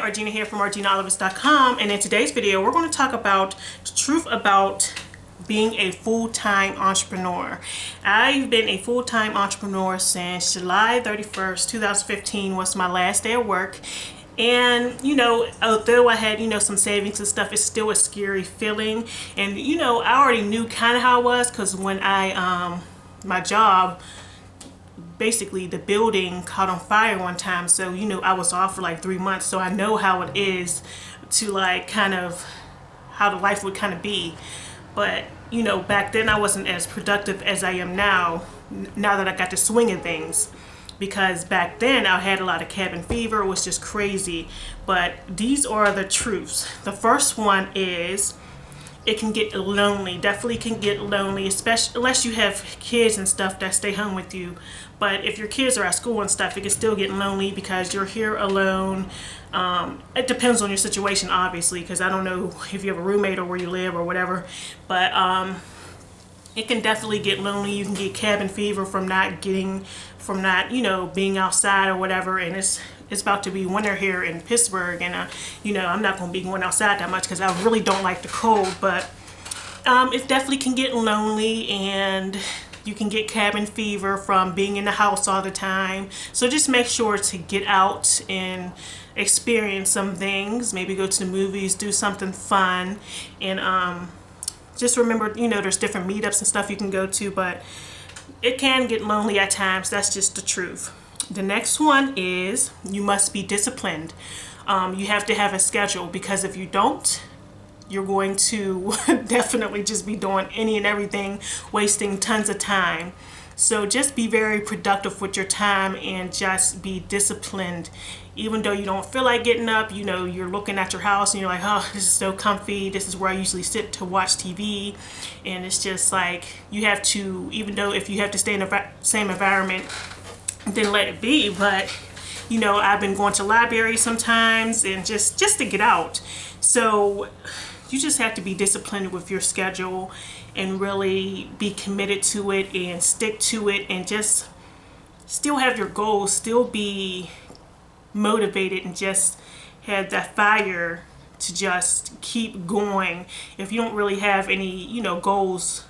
Argina here from ArginaOlivis.com, and in today's video we're going to talk about the truth about being a full-time entrepreneur. I've been a full-time entrepreneur since July 31st, 2015 was my last day of work. And although I had some savings and stuff, it's still a scary feeling. And I already knew kind of how it was, because when I my job, basically the building caught on fire one time, so I was off for like 3 months, so I know how it is to like kind of how the life would kind of be. But back then I wasn't as productive as I am now that I got the swing of things, because back then I had a lot of cabin fever. It was just crazy. But these are the truths. The first one is it can get lonely. Definitely can get lonely, especially unless you have kids and stuff that stay home with you. But if your kids are at school and stuff, it can still get lonely because you're here alone. It depends on your situation, obviously, because I don't know if you have a roommate or where you live or whatever. But it can definitely get lonely. You can get cabin fever from not being outside or whatever. And it's about to be winter here in Pittsburgh, and I'm not going to be going outside that much because I really don't like the cold. But it definitely can get lonely, and you can get cabin fever from being in the house all the time. So just make sure to get out and experience some things. Maybe go to the movies, do something fun, and just remember, there's different meetups and stuff you can go to, but it can get lonely at times. That's just the truth. The next one is you must be disciplined. You have to have a schedule, because if you don't, you're going to definitely just be doing any and everything, wasting tons of time. So just be very productive with your time and just be disciplined. Even though you don't feel like getting up, you're looking at your house and you're like, oh, this is so comfy. This is where I usually sit to watch TV. And it's just like, you have to, even though if you have to stay in the same environment, then let it be. But I've been going to libraries sometimes, and just to get out. So you just have to be disciplined with your schedule and really be committed to it and stick to it, and just still have your goals, still be motivated, and just have that fire to just keep going. If you don't really have any goals,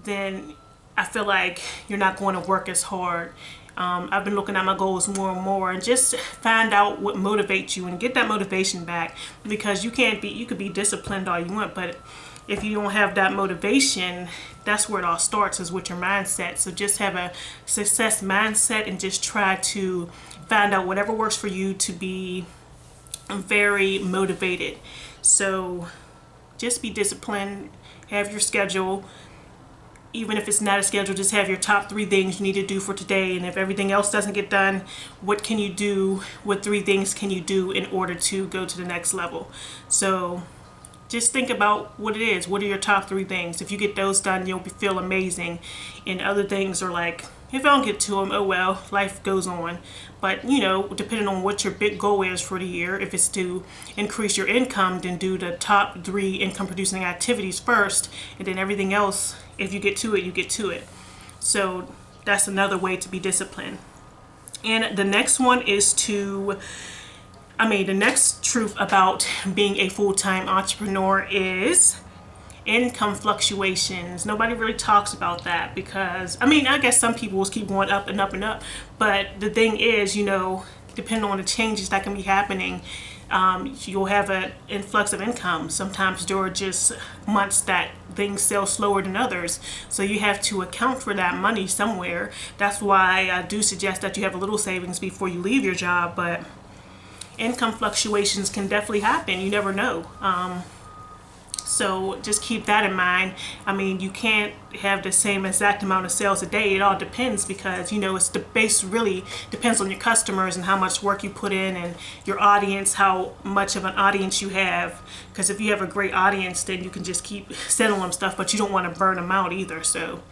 then I feel like you're not going to work as hard. I've been looking at my goals more and more, and just find out what motivates you and get that motivation back, because you could be disciplined all you want, but if you don't have that motivation, that's where it all starts, is with your mindset. So just have a success mindset and just try to find out whatever works for you to be very motivated. So just be disciplined, have your schedule. Even if it's not a schedule, just have your top 3 things you need to do for today. And if everything else doesn't get done, what can you do? What 3 things can you do in order to go to the next level? So just think about what it is. What are your top 3 things? If you get those done, you'll feel amazing. And other things are like, if I don't get to them, oh well, life goes on. But depending on what your big goal is for the year, if it's to increase your income, then do the top 3 income producing activities first, and then everything else, if you get to it, you get to it. So that's another way to be disciplined. And the next one is the next truth about being a full-time entrepreneur is income fluctuations. Nobody really talks about that, because I guess some people will keep going up and up and up, but the thing is, depending on the changes that can be happening, you'll have an influx of income. Sometimes there are just months that things sell slower than others, so you have to account for that money somewhere. That's why I do suggest that you have a little savings before you leave your job. But income fluctuations can definitely happen. You never know. So just keep that in mind. You can't have the same exact amount of sales a day. It all depends, because it's the base really depends on your customers and how much work you put in, and your audience, how much of an audience you have. Because if you have a great audience, then you can just keep selling them stuff, but you don't want to burn them out either. So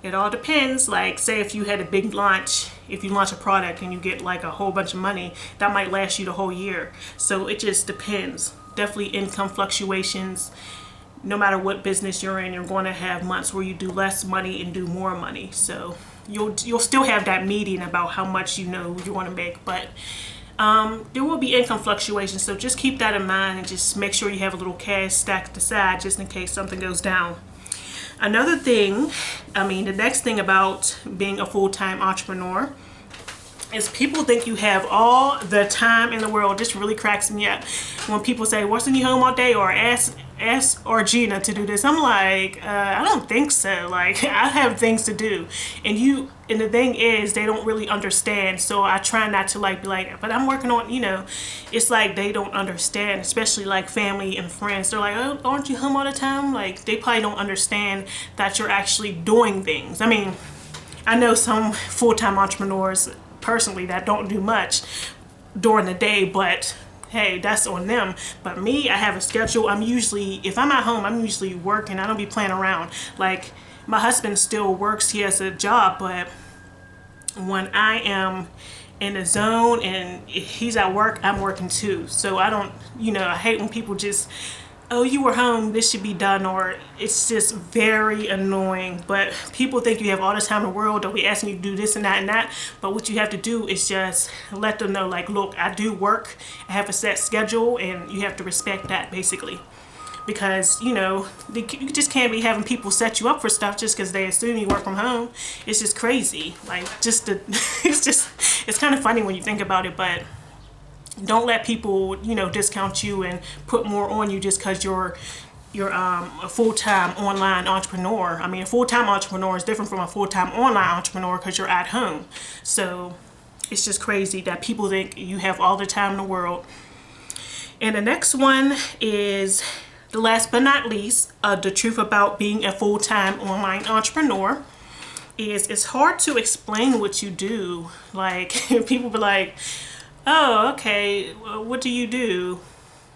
it all depends. Like, say if you had a big launch, if you launch a product and you get like a whole bunch of money, that might last you the whole year. So it just depends. Definitely income fluctuations. No matter what business you're in, you're going to have months where you do less money and do more money. So you'll still have that median about how much you want to make, but there will be income fluctuations, so just keep that in mind and just make sure you have a little cash stacked aside just in case something goes down. Another thing, the next thing about being a full-time entrepreneur is people think you have all the time in the world. This really cracks me up when people say, "What's in your home all day?" or ask or Gina to do this. I'm like, I don't think so. Like, I have things to do, and the thing is, they don't really understand. So I try not to be like, but I'm working on, it's like they don't understand, especially like family and friends. They're like, "Oh, aren't you home all the time?" Like, they probably don't understand that you're actually doing things. I know some full-time entrepreneurs personally that don't do much during the day, but hey, that's on them. But me, I have a schedule. If I'm at home, I'm usually working. I don't be playing around. Like, my husband still works, he has a job, but when I am in the zone and he's at work, I'm working too. So I don't, I hate when people just, "Oh, you were home, this should be done," or it's just very annoying. But people think you have all the time in the world. They'll be asking you to do this and that and that. But what you have to do is just let them know, like, look, I do work. I have a set schedule, and you have to respect that, basically. Because, you just can't be having people set you up for stuff just because they assume you work from home. It's just crazy. Like, it's kind of funny when you think about it, but don't let people, discount you and put more on you just because you're a full-time online entrepreneur. A full-time entrepreneur is different from a full-time online entrepreneur because you're at home. So it's just crazy that people think you have all the time in the world. And the next one is, the last but not least, the truth about being a full-time online entrepreneur is it's hard to explain what you do. Like, people be like, "Oh, okay, well, what do you do?"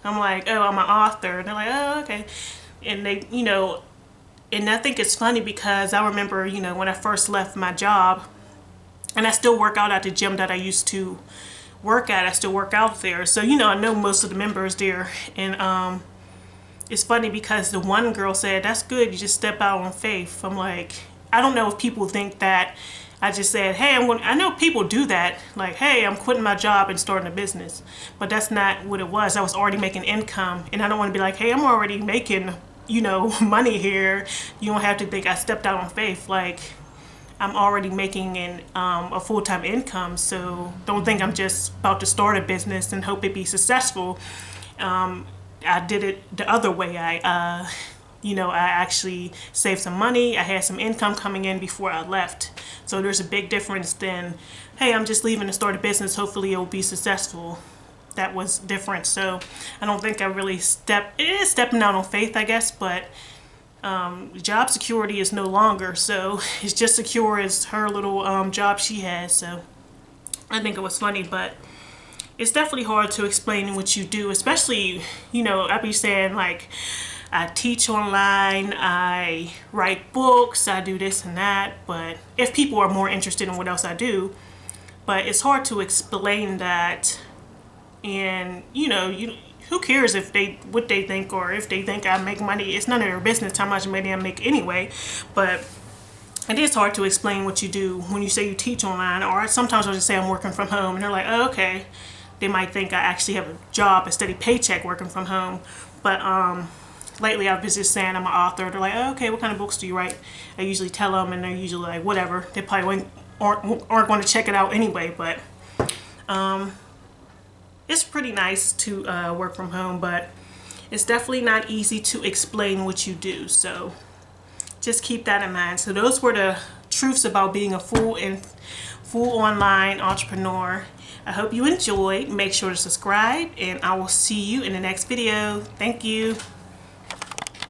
I'm like, "Oh, I'm an author." And they're like, "Oh, okay." And they, and I think it's funny because I remember, when I first left my job, and I still work out at the gym that I used to work at. I still work out there. So, I know most of the members there. And it's funny because the one girl said, "That's good, you just step out on faith." I'm like, I don't know if people think that I just said, "Hey, I know people do that. Like, hey, I'm quitting my job and starting a business." But that's not what it was. I was already making income. And I don't want to be like, "Hey, I'm already making, money here. You don't have to think I stepped out on faith." Like, I'm already making a full-time income. So don't think I'm just about to start a business and hope it be successful. I did it the other way. I actually saved some money. I had some income coming in before I left. So there's a big difference than, "Hey, I'm just leaving to start a business. Hopefully it'll be successful." That was different. So I don't think I really it is stepping out on faith, I guess, but job security is no longer. So it's just secure as her little job she has. So I think it was funny, but it's definitely hard to explain what you do, especially, I be saying, like, I teach online, I write books, I do this and that, but if people are more interested in what else I do, but it's hard to explain that. And who cares what they think, or if they think I make money? It's none of their business how much money I make anyway. But it is hard to explain what you do when you say you teach online, or sometimes I'll just say I'm working from home, and they're like, "Oh, okay." They might think I actually have a job, a steady paycheck working from home. But lately I've been just saying I'm an author. They're like, "Oh, okay, what kind of books do you write?" I usually tell them, and they're usually like, whatever. They probably aren't going to check it out anyway. But it's pretty nice to work from home, but it's definitely not easy to explain what you do. So just keep that in mind. So those were the truths about being a full online entrepreneur. I hope you enjoyed. Make sure to subscribe, and I will see you in the next video. Thank you.